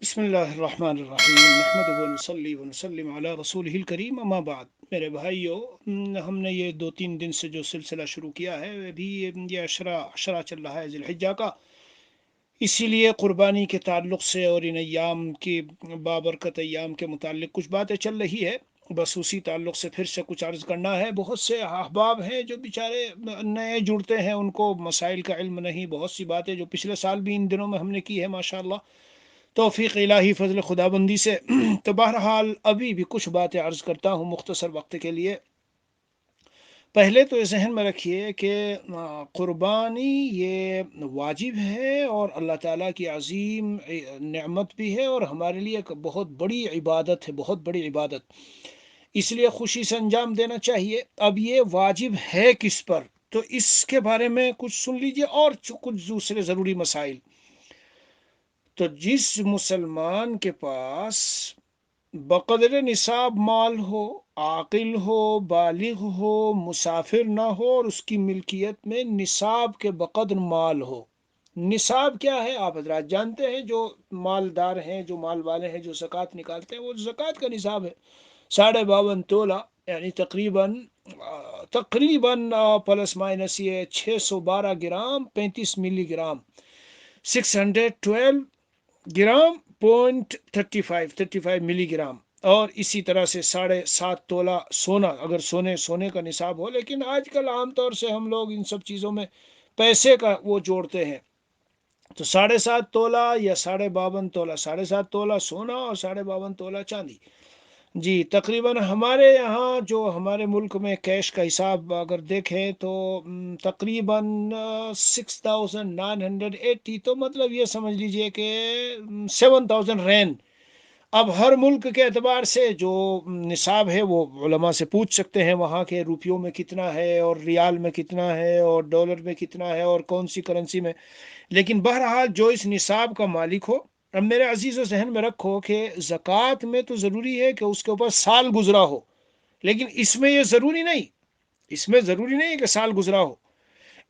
بسم اللہ الرحمن الرحیم نحمدہ ونصلی ونسلم علی رسولہ الکریم اما بعد۔ میرے بھائیو، ہم نے یہ 2-3 دن سے جو سلسلہ شروع کیا ہے ابھی یہ عشرہ چل رہا ہے ذی الحجہ کا، اسی لیے قربانی کے تعلق سے اور ان ایام کی بابرکت ایام کے متعلق کچھ باتیں چل رہی ہے، بس اسی تعلق سے پھر سے کچھ عرض کرنا ہے۔ بہت سے احباب ہیں جو بیچارے نئے جڑتے ہیں، ان کو مسائل کا علم نہیں، بہت سی باتیں جو پچھلے سال بھی ان دنوں میں ہم نے کی ہے ماشاءاللہ توفیق الہی فضل خدا بندی سے۔ تو بہرحال ابھی بھی کچھ باتیں عرض کرتا ہوں مختصر وقت کے لیے۔ پہلے تو یہ ذہن میں رکھیے کہ قربانی یہ واجب ہے اور اللہ تعالیٰ کی عظیم نعمت بھی ہے اور ہمارے لیے ایک بہت بڑی عبادت ہے، بہت بڑی عبادت، اس لیے خوشی سے انجام دینا چاہیے۔ اب یہ واجب ہے کس پر، تو اس کے بارے میں کچھ سن لیجئے اور کچھ دوسرے ضروری مسائل۔ تو جس مسلمان کے پاس بقدر نصاب مال ہو، عاقل ہو، بالغ ہو، مسافر نہ ہو اور اس کی ملکیت میں نصاب کے بقدر مال ہو۔ نصاب کیا ہے آپ حضرات جانتے ہیں، جو مالدار ہیں، جو مال والے ہیں، جو زکوٰۃ نکالتے ہیں، وہ زکوٰۃ کا نصاب ہے 52.5 تولہ، یعنی تقریباً پلس مائنس یہ 612 گرام 35 ملی گرام 612 گرام 0.35 ملی گرام، اور اسی طرح سے 7.5 تولہ سونا، اگر سونے کا نصاب ہو، لیکن آج کل عام طور سے ہم لوگ ان سب چیزوں میں پیسے کا وہ جوڑتے ہیں، تو 7.5 تولہ یا 52 تولہ، 7.5 تولہ سونا اور 52 تولہ چاندی۔ جی تقریباً ہمارے یہاں جو ہمارے ملک میں کیش کا حساب اگر دیکھیں تو تقریباً 6980، تو مطلب یہ سمجھ لیجئے کہ 7000 رین۔ اب ہر ملک کے اعتبار سے جو نصاب ہے وہ علماء سے پوچھ سکتے ہیں، وہاں کے روپیوں میں کتنا ہے اور ریال میں کتنا ہے اور ڈالر میں کتنا ہے اور کون سی کرنسی میں، لیکن بہرحال جو اس نصاب کا مالک ہو۔ اب میرے عزیز و ذہن میں رکھو کہ زکوٰۃ میں تو ضروری ہے کہ اس کے اوپر سال گزرا ہو، لیکن اس میں یہ ضروری نہیں، اس میں ضروری نہیں ہے کہ سال گزرا ہو۔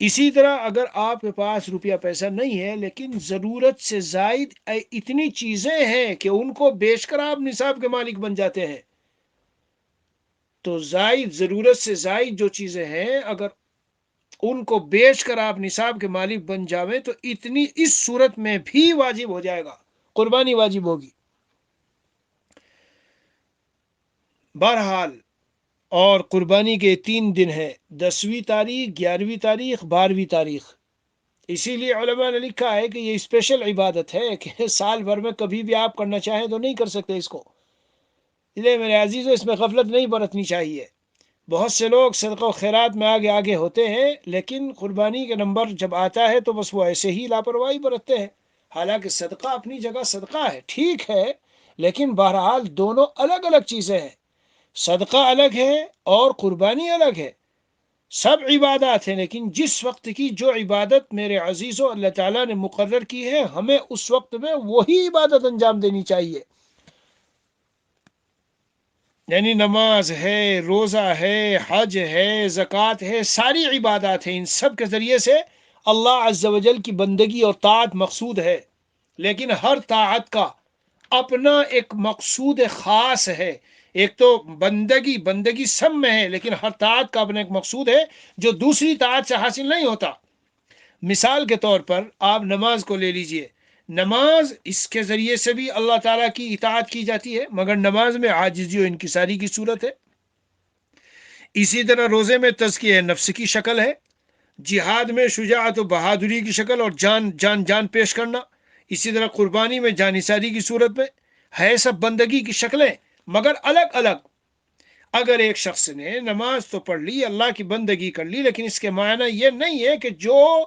اسی طرح اگر آپ کے پاس روپیہ پیسہ نہیں ہے لیکن ضرورت سے زائد اتنی چیزیں ہیں کہ ان کو بیچ کر آپ نصاب کے مالک بن جاتے ہیں، تو ضرورت سے زائد جو چیزیں ہیں اگر ان کو بیچ کر آپ نصاب کے مالک بن جاویں تو اس صورت میں بھی واجب ہو جائے گا، قربانی واجب ہوگی۔ بہرحال اور قربانی کے 3 دن ہیں، 10ویں تاریخ، 11ویں تاریخ، 12ویں تاریخ۔ اسی لیے علماء نے لکھا ہے کہ یہ اسپیشل عبادت ہے کہ سال بھر میں کبھی بھی آپ کرنا چاہیں تو نہیں کر سکتے اس کو، اس لیے میرے عزیزو اس میں غفلت نہیں برتنی چاہیے۔ بہت سے لوگ صدقہ و خیرات میں آگے ہوتے ہیں، لیکن قربانی کے نمبر جب آتا ہے تو بس وہ ایسے ہی لاپرواہی برتتے ہیں، حالانکہ صدقہ اپنی جگہ صدقہ ہے، ٹھیک ہے، لیکن بہرحال دونوں الگ الگ چیزیں ہیں، صدقہ الگ ہے اور قربانی الگ ہے، سب عبادات ہیں، لیکن جس وقت کی جو عبادت میرے عزیزو اللہ تعالیٰ نے مقرر کی ہے ہمیں اس وقت میں وہی عبادت انجام دینی چاہیے، یعنی نماز ہے، روزہ ہے، حج ہے، زکوٰۃ ہے، ساری عبادات ہیں، ان سب کے ذریعے سے اللہ عز و جل کی بندگی اور طاعت مقصود ہے، لیکن ہر طاعت کا اپنا ایک مقصود خاص ہے۔ ایک تو بندگی سب میں ہے، لیکن ہر طاعت کا اپنا ایک مقصود ہے جو دوسری طاعت سے حاصل نہیں ہوتا۔ مثال کے طور پر آپ نماز کو لے لیجئے، نماز اس کے ذریعے سے بھی اللہ تعالیٰ کی اطاعت کی جاتی ہے، مگر نماز میں عاجزی و انکساری کی صورت ہے۔ اسی طرح روزے میں تزکیہ نفس کی شکل ہے، جہاد میں شجاعت و بہادری کی شکل اور جان پیش کرنا، اسی طرح قربانی میں جانثاری کی صورت میں ہے، سب بندگی کی شکلیں مگر الگ الگ۔ اگر ایک شخص نے نماز تو پڑھ لی، اللہ کی بندگی کر لی، لیکن اس کے معنی یہ نہیں ہے کہ جو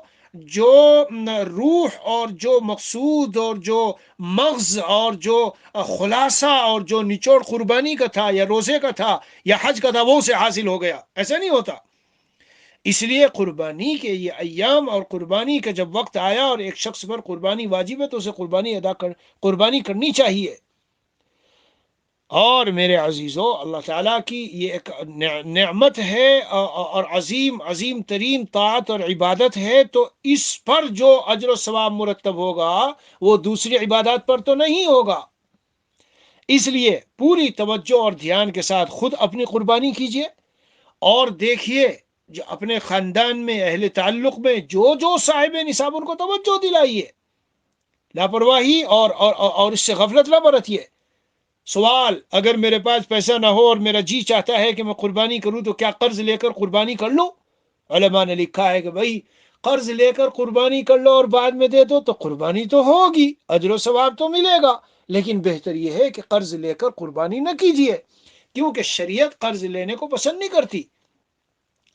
روح اور جو مقصود اور جو مغز اور جو خلاصہ اور جو نچوڑ قربانی کا تھا یا روزے کا تھا یا حج کا تھا وہ اسے حاصل ہو گیا، ایسا نہیں ہوتا۔ اس لیے قربانی کے یہ ایام اور قربانی کا جب وقت آیا اور ایک شخص پر قربانی واجب ہے تو اسے قربانی کرنی چاہیے، اور میرے عزیزو، اللہ تعالیٰ کی یہ ایک نعمت ہے اور عظیم عظیم ترین طاعت اور عبادت ہے، تو اس پر جو اجر و ثواب مرتب ہوگا وہ دوسری عبادات پر تو نہیں ہوگا۔ اس لیے پوری توجہ اور دھیان کے ساتھ خود اپنی قربانی کیجیے، اور دیکھیے جو اپنے خاندان میں، اہل تعلق میں جو جو صاحب نصاب، ان کو توجہ دلائیے، لاپرواہی اور اس سے غفلت نہ برتیے۔ سوال: اگر میرے پاس پیسہ نہ ہو اور میرا جی چاہتا ہے کہ میں قربانی کروں، تو کیا قرض لے کر قربانی کر لوں؟ علماء نے لکھا ہے کہ بھائی قرض لے کر قربانی کر لو اور بعد میں دے دو تو قربانی تو ہوگی، اجر و ثواب تو ملے گا، لیکن بہتر یہ ہے کہ قرض لے کر قربانی نہ کیجیے، کیونکہ شریعت قرض لینے کو پسند نہیں کرتی۔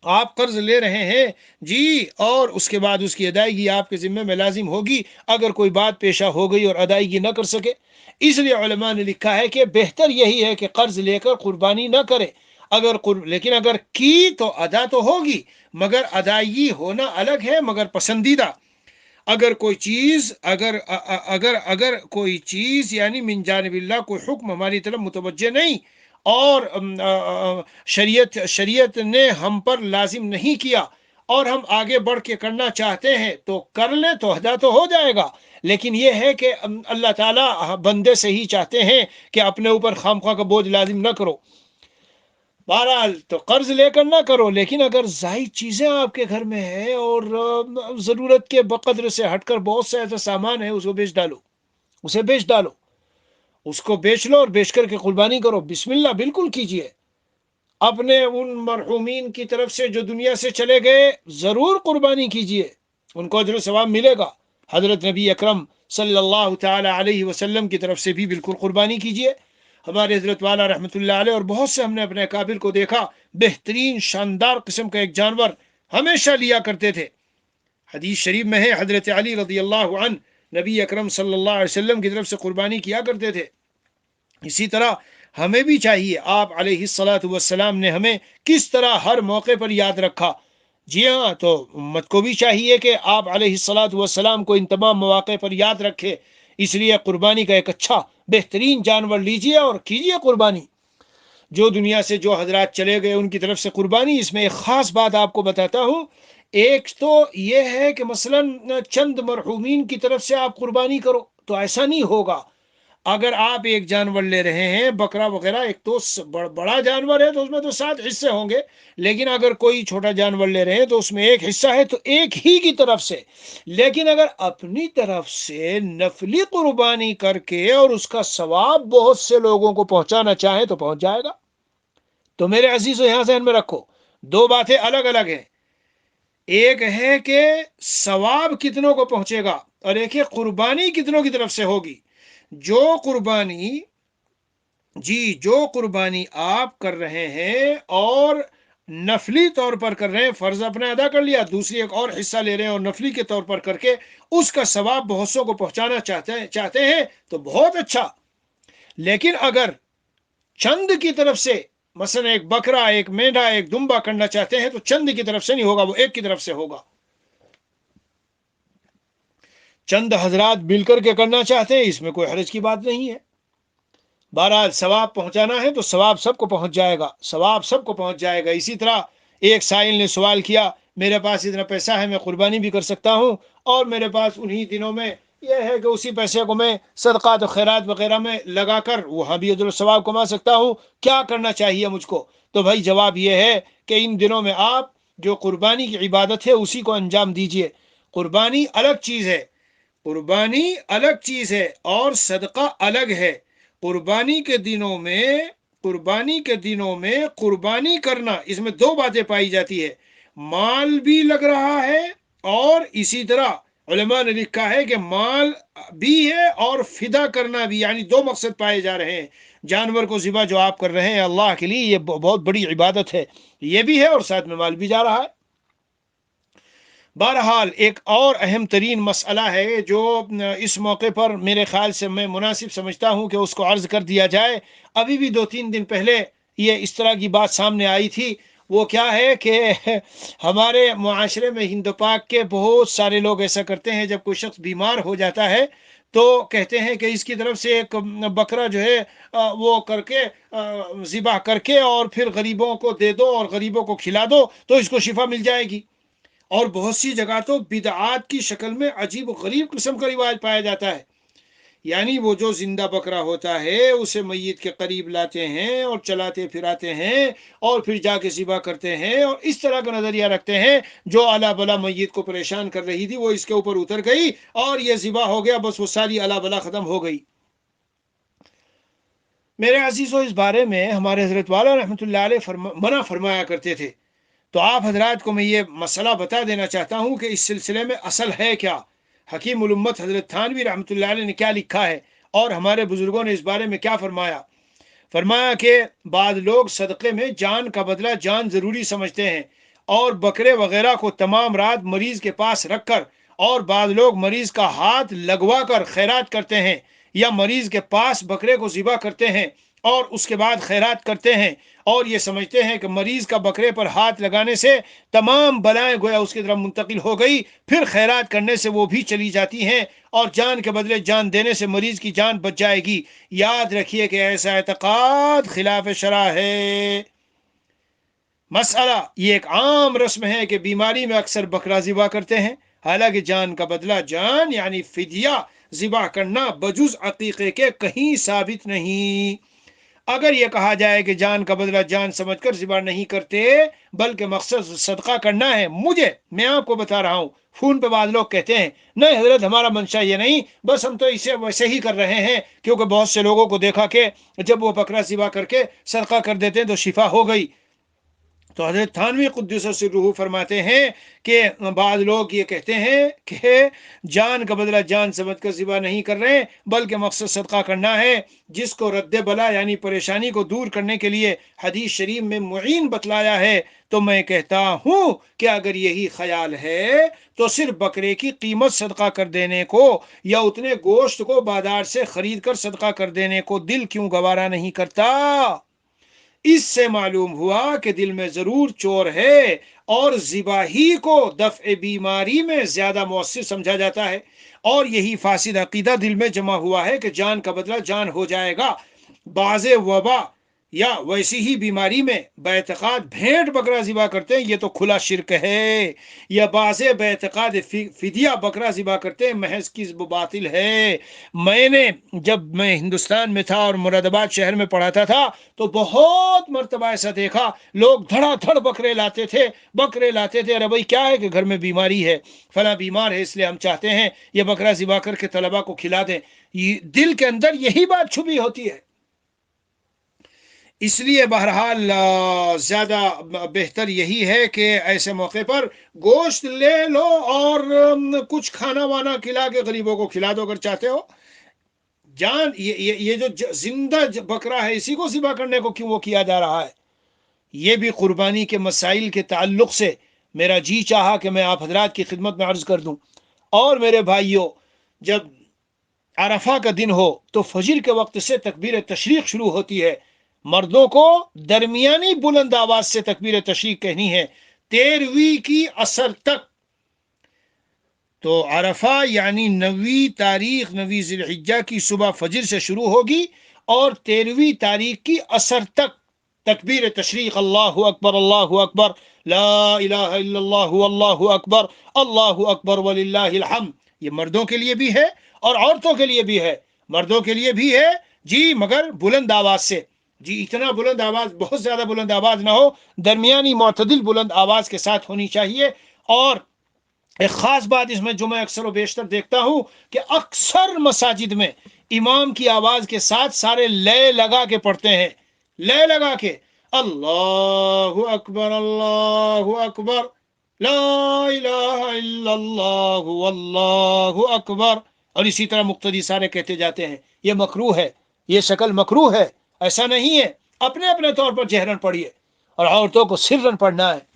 آپ قرض لے رہے ہیں جی، اور اس کے بعد اس کی ادائیگی آپ کے ذمہ میں لازم ہوگی اگر کوئی بات پیشہ ہو گئی اور ادائیگی نہ کر سکے۔ اس لیے علماء نے لکھا ہے کہ بہتر یہی ہے کہ قرض لے کر قربانی نہ کرے، لیکن اگر کی تو ادا تو ہوگی، مگر ادائیگی ہونا الگ ہے، مگر پسندیدہ۔ اگر کوئی چیز اگر کوئی چیز یعنی من جانب اللہ کوئی حکم ہماری طرف متوجہ نہیں، اور شریعت نے ہم پر لازم نہیں کیا، اور ہم آگے بڑھ کے کرنا چاہتے ہیں تو کر لیں تو ادا تو ہو جائے گا۔ لیکن یہ ہے کہ اللہ تعالیٰ بندے سے ہی چاہتے ہیں کہ اپنے اوپر خامخواہ کا بوجھ لازم نہ کرو۔ بہرحال تو قرض لے کر نہ کرو، لیکن اگر زائد چیزیں آپ کے گھر میں ہیں اور ضرورت کے بقدر سے ہٹ کر بہت سے ایسا سامان ہے، اس کو بیچ ڈالو، اسے بیچ ڈالو، اس کو بیچ لو اور بیچ کر کے قربانی کرو، بسم اللہ بالکل کیجئے۔ اپنے ان مرحومین کی طرف سے جو دنیا سے چلے گئے ضرور قربانی کیجئے، ان کو اجر و ثواب ملے گا۔ حضرت نبی اکرم صلی اللہ تعالی علیہ وسلم کی طرف سے بھی بالکل قربانی کیجئے۔ ہمارے حضرت والا رحمۃ اللہ علیہ اور بہت سے ہم نے اپنے اکابر کو دیکھا، بہترین شاندار قسم کا ایک جانور ہمیشہ لیا کرتے تھے۔ حدیث شریف میں ہے حضرت علی رضی اللہ عنہ نبی اکرم صلی اللہ علیہ وسلم کی طرف سے قربانی کیا کرتے تھے۔ اسی طرح ہمیں بھی چاہیے، آپ علیہ الصلاۃ والسلام نے ہمیں کس طرح ہر موقع پر یاد رکھا، جی ہاں، تو امت کو بھی چاہیے کہ آپ علیہ الصلاۃ والسلام کو ان تمام مواقع پر یاد رکھے۔ اس لیے قربانی کا ایک اچھا بہترین جانور لیجئے اور کیجئے قربانی۔ جو دنیا سے جو حضرات چلے گئے ان کی طرف سے قربانی، اس میں ایک خاص بات آپ کو بتاتا ہوں۔ ایک تو یہ ہے کہ مثلا چند مرحومین کی طرف سے آپ قربانی کرو تو ایسا نہیں ہوگا۔ اگر آپ ایک جانور لے رہے ہیں، بکرا وغیرہ، ایک تو بڑا جانور ہے تو اس میں تو 7 حصے ہوں گے، لیکن اگر کوئی چھوٹا جانور لے رہے ہیں تو اس میں ایک حصہ ہے تو ایک ہی کی طرف سے۔ لیکن اگر اپنی طرف سے نفلی قربانی کر کے اور اس کا ثواب بہت سے لوگوں کو پہنچانا چاہیں تو پہنچ جائے گا۔ تو میرے عزیزو، یہاں ذہن میں رکھو، دو باتیں الگ الگ ہیں۔ ایک ہے کہ ثواب کتنوں کو پہنچے گا، اور ایک ہے قربانی کتنوں کی طرف سے ہوگی۔ جو قربانی آپ کر رہے ہیں اور نفلی طور پر کر رہے ہیں، فرض اپنا ادا کر لیا، دوسری ایک اور حصہ لے رہے ہیں اور نفلی کے طور پر کر کے اس کا ثواب بہت سو کو پہنچانا چاہتے ہیں تو بہت اچھا۔ لیکن اگر چند کی طرف سے، مثلا ایک بکرا، ایک مینڈا، ایک دمبا کرنا چاہتے ہیں تو چند کی طرف سے نہیں ہوگا، وہ ایک کی طرف سے ہوگا۔ چند حضرات مل کر کے کرنا چاہتے ہیں، اس میں کوئی حرج کی بات نہیں ہے۔ بہرحال ثواب پہنچانا ہے تو ثواب سب کو پہنچ جائے گا، ثواب سب کو پہنچ جائے گا۔ اسی طرح ایک سائل نے سوال کیا، میرے پاس اتنا پیسہ ہے، میں قربانی بھی کر سکتا ہوں، اور میرے پاس انہی دنوں میں یہ ہے کہ اسی پیسے کو میں صدقات و خیرات وغیرہ میں لگا کر وہاں بھی اجر و ثواب کما سکتا ہوں، کیا کرنا چاہیے مجھ کو؟ تو بھائی جواب یہ ہے کہ ان دنوں میں آپ جو قربانی کی عبادت ہے اسی کو انجام دیجئے۔ قربانی الگ چیز ہے، قربانی الگ چیز ہے اور صدقہ الگ ہے۔ قربانی کے دنوں میں قربانی کرنا، اس میں دو باتیں پائی جاتی ہے، مال بھی لگ رہا ہے، اور اسی طرح علماء نے لکھا ہے کہ مال بھی ہے اور فدا کرنا بھی، یعنی دو مقصد پائے جا رہے ہیں۔ جانور کو ذبح جو آپ کر رہے ہیں اللہ کے لیے، یہ بہت بڑی عبادت ہے، یہ بھی ہے اور ساتھ میں مال بھی جا رہا ہے۔ بہرحال ایک اور اہم ترین مسئلہ ہے جو اس موقع پر میرے خیال سے میں مناسب سمجھتا ہوں کہ اس کو عرض کر دیا جائے۔ ابھی بھی 2-3 دن پہلے یہ اس طرح کی بات سامنے آئی تھی، وہ کیا ہے کہ ہمارے معاشرے میں ہند پاک کے بہت سارے لوگ ایسا کرتے ہیں، جب کوئی شخص بیمار ہو جاتا ہے تو کہتے ہیں کہ اس کی طرف سے ایک بکرا جو ہے وہ کر کے ذبح کر کے اور پھر غریبوں کو دے دو اور غریبوں کو کھلا دو تو اس کو شفا مل جائے گی۔ اور بہت سی جگہ تو بدعات کی شکل میں عجیب و غریب قسم کا رواج پایا جاتا ہے، یعنی وہ جو زندہ بکرا ہوتا ہے اسے میت کے قریب لاتے ہیں اور چلاتے پھراتے ہیں اور پھر جا کے ذبح کرتے ہیں، اور اس طرح کا نظریہ رکھتے ہیں جو الا بلا میت کو پریشان کر رہی تھی وہ اس کے اوپر اتر گئی اور یہ ذبح ہو گیا، بس وہ ساری الا بلا ختم ہو گئی۔ میرے عزیزو، اس بارے میں ہمارے حضرت والا رحمۃ اللہ علیہ منع فرمایا کرتے تھے، تو آپ حضرات کو میں یہ مسئلہ بتا دینا چاہتا ہوں کہ اس سلسلے میں اصل ہے کیا۔ حکیم الامت حضرت تھانوی رحمۃ اللہ علیہ نے کیا لکھا ہے اور ہمارے بزرگوں نے اس بارے میں کیا فرمایا۔ فرمایا کہ بعض لوگ صدقے میں جان کا بدلہ جان ضروری سمجھتے ہیں اور بکرے وغیرہ کو تمام رات مریض کے پاس رکھ کر، اور بعض لوگ مریض کا ہاتھ لگوا کر خیرات کرتے ہیں یا مریض کے پاس بکرے کو ذبح کرتے ہیں اور اس کے بعد خیرات کرتے ہیں، اور یہ سمجھتے ہیں کہ مریض کا بکرے پر ہاتھ لگانے سے تمام بلائیں گویا اس کی طرف منتقل ہو گئی، پھر خیرات کرنے سے وہ بھی چلی جاتی ہیں اور جان کے بدلے جان دینے سے مریض کی جان بچ جائے گی۔ یاد رکھیے کہ ایسا اعتقاد خلاف شرع ہے۔ مسئلہ یہ ایک عام رسم ہے کہ بیماری میں اکثر بکرا ذبح کرتے ہیں، حالانکہ جان کا بدلہ جان یعنی فدیہ ذبح کرنا بجز عقیقے کے کہیں ثابت نہیں۔ اگر یہ کہا جائے کہ جان کا بدلہ جان سمجھ کر ذبح نہیں کرتے بلکہ مقصد صدقہ کرنا ہے، میں آپ کو بتا رہا ہوں، فون پہ بعض لوگ کہتے ہیں نہیں حضرت ہمارا منشا یہ نہیں، بس ہم تو اسے ویسے ہی کر رہے ہیں کیونکہ بہت سے لوگوں کو دیکھا کہ جب وہ بکرا ذبح کر کے صدقہ کر دیتے ہیں تو شفا ہو گئی۔ تو حضرت تھانوی قدس سرہ فرماتے ہیں کہ بعض لوگ یہ کہتے ہیں کہ جان کا بدلہ جان سمجھ کر ذبح نہیں کر رہے بلکہ مقصد صدقہ کرنا ہے، جس کو رد بلا یعنی پریشانی کو دور کرنے کے لیے حدیث شریف میں معین بتلایا ہے۔ تو میں کہتا ہوں کہ اگر یہی خیال ہے تو صرف بکرے کی قیمت صدقہ کر دینے کو یا اتنے گوشت کو بازار سے خرید کر صدقہ کر دینے کو دل کیوں گوارا نہیں کرتا؟ اس سے معلوم ہوا کہ دل میں ضرور چور ہے اور ذباحی کو دفع بیماری میں زیادہ مؤثر سمجھا جاتا ہے، اور یہی فاسد عقیدہ دل میں جمع ہوا ہے کہ جان کا بدلہ جان ہو جائے گا۔ بعض وبا یا ویسی ہی بیماری میں باعتقاد بھینٹ بکرا ذبح کرتے ہیں، یہ تو کھلا شرک ہے، یا بعض باعتقاد فدیہ بکرا ذبح کرتے ہیں، محض کذب و باطل ہے۔ جب میں ہندوستان میں تھا اور مراد آباد شہر میں پڑھاتا تھا تو بہت مرتبہ ایسا دیکھا، لوگ دھڑا دھڑ بکرے لاتے تھے۔ ارے بھائی کیا ہے کہ گھر میں بیماری ہے، فلاں بیمار ہے، اس لیے ہم چاہتے ہیں یہ بکرا ذبح کر کے طلبا کو کھلا دیں۔ دل کے اندر یہی بات چھپی ہوتی ہے۔ اس لیے بہرحال زیادہ بہتر یہی ہے کہ ایسے موقع پر گوشت لے لو اور کچھ کھانا وانا کھلا کے غریبوں کو کھلا دو اگر چاہتے ہو۔ جان یہ جو زندہ بکرا ہے اسی کو ذبح کرنے کو کیوں وہ کیا جا رہا ہے؟ یہ بھی قربانی کے مسائل کے تعلق سے میرا جی چاہا کہ میں آپ حضرات کی خدمت میں عرض کر دوں۔ اور میرے بھائیوں، جب عرفہ کا دن ہو تو فجر کے وقت سے تکبیر تشریق شروع ہوتی ہے۔ مردوں کو درمیانی بلند آواز سے تکبیر تشریق کہنی ہے 13ویں کی عصر تک۔ تو عرفہ یعنی 9 تاریخ 9 ذی الحجہ کی صبح فجر سے شروع ہوگی اور 13ویں تاریخ کی عصر تک تکبیر تشریق اللہ اکبر لا الہ الا اللہ واللہ اکبر اللہ اکبر وللہ الحمد۔ یہ مردوں کے لیے بھی ہے اور عورتوں کے لیے بھی ہے۔ مردوں کے لیے بھی ہے جی، مگر بلند آواز سے، جی اتنا بلند آواز، بہت زیادہ بلند آواز نہ ہو، درمیانی معتدل بلند آواز کے ساتھ ہونی چاہیے۔ اور ایک خاص بات اس میں جو میں اکثر و بیشتر دیکھتا ہوں کہ اکثر مساجد میں امام کی آواز کے ساتھ سارے لے لگا کے پڑھتے ہیں، لے لگا کے اللہ اکبر لا الہ الا اللہ واللہ اکبر، اور اسی طرح مقتدی سارے کہتے جاتے ہیں۔ یہ مکروہ ہے، یہ شکل مکروہ ہے، ایسا نہیں ہے۔ اپنے اپنے طور پر جہرن پڑھیے، اور عورتوں کو سرن پڑھنا ہے۔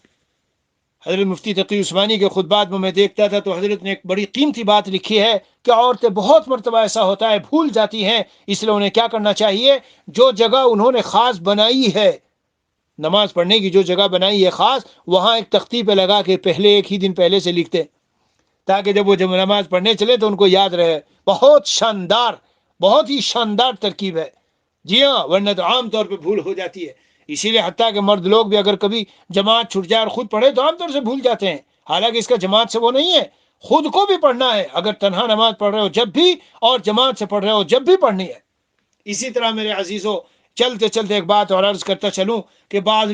حضرت مفتی تقی عثمانی کے خطبات میں دیکھتا تھا تو حضرت نے ایک بڑی قیمتی بات لکھی ہے کہ عورتیں بہت مرتبہ ایسا ہوتا ہے بھول جاتی ہیں، اس لیے انہیں کیا کرنا چاہیے، جو جگہ انہوں نے خاص بنائی ہے نماز پڑھنے کی جو جگہ بنائی ہے خاص، وہاں ایک تختی پہ لگا کے پہلے ایک ہی دن پہلے سے لکھتے ہیں، تاکہ جب وہ نماز پڑھنے چلے تو ان کو یاد رہے۔ بہت شاندار، بہت ہی شاندار ترکیب ہے، جی ہاں، ورنہ تو عام طور پہ بھول ہو جاتی ہے۔ اسی لیے حتیٰ کہ مرد لوگ بھی اگر کبھی جماعت چھٹ جائے اور خود پڑھے تو عام طور سے بھول جاتے ہیں، حالانکہ اس کا جماعت سے وہ نہیں ہے، خود کو بھی پڑھنا ہے، اگر تنہا نماز پڑھ رہے ہو جب بھی، اور جماعت سے پڑھ رہے ہو جب بھی پڑھنی ہے۔ اسی طرح میرے عزیزوں، چلتے چلتے ایک بات اور عرض کرتا چلوں کہ بعض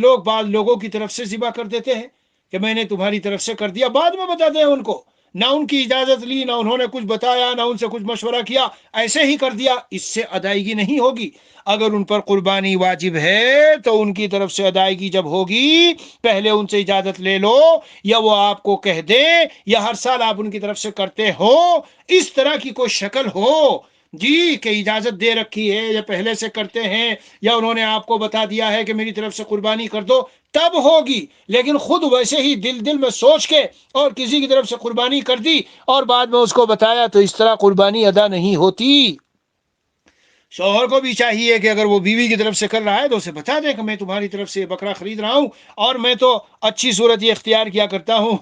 لوگوں کی طرف سے ذبح کر دیتے ہیں کہ میں نے تمہاری طرف سے کر دیا، بعد میں بتاتے ہیں ان کو، نہ ان کی اجازت لی، نہ انہوں نے کچھ بتایا، نہ ان سے کچھ مشورہ کیا، ایسے ہی کر دیا، اس سے ادائیگی نہیں ہوگی۔ اگر ان پر قربانی واجب ہے تو ان کی طرف سے ادائیگی جب ہوگی پہلے ان سے اجازت لے لو، یا وہ آپ کو کہہ دے، یا ہر سال آپ ان کی طرف سے کرتے ہو، اس طرح کی کوئی شکل ہو جی کہ اجازت دے رکھی ہے یا پہلے سے کرتے ہیں، یا انہوں نے آپ کو بتا دیا ہے کہ میری طرف سے قربانی کر دو، تب ہوگی۔ لیکن خود ویسے ہی دل میں سوچ کے اور کسی کی طرف سے قربانی کر دی اور بعد میں اس کو بتایا، تو اس طرح قربانی ادا نہیں ہوتی۔ شوہر کو بھی چاہیے کہ اگر وہ بیوی کی طرف سے کر رہا ہے تو اسے بتا دے کہ میں تمہاری طرف سے بکرا خرید رہا ہوں، اور میں تو اچھی صورت یہ اختیار کیا کرتا ہوں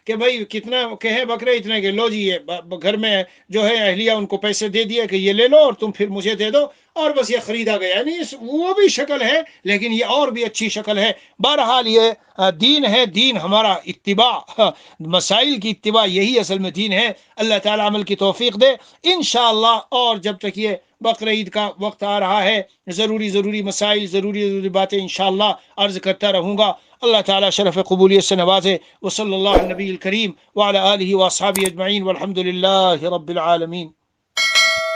کہ بھائی کتنا کہے بکرے اتنے کے، لو جی یہ گھر میں جو ہے اہلیہ ان کو پیسے دے دیے کہ یہ لے لو اور تم پھر مجھے دے دو، اور بس یہ خریدا گیا۔ یعنی وہ بھی شکل ہے، لیکن یہ اور بھی اچھی شکل ہے۔ بہرحال یہ دین ہے، دین ہمارا اتباع، مسائل کی اتباع، یہی اصل میں دین ہے۔ اللہ تعالیٰ عمل کی توفیق دے انشاءاللہ۔ اور جب تک یہ بقر عید کا وقت آ رہا ہے، ضروری مسائل، ضروری باتیں انشاءاللہ عرض کرتا رہوں گا۔ اللہ تعالیٰ شرف قبولیت سے نوازے۔ وصلی اللہ علی نبی الکریم وعلی آلہ واصحابہ اجمعین والحمد للہ رب العالمین۔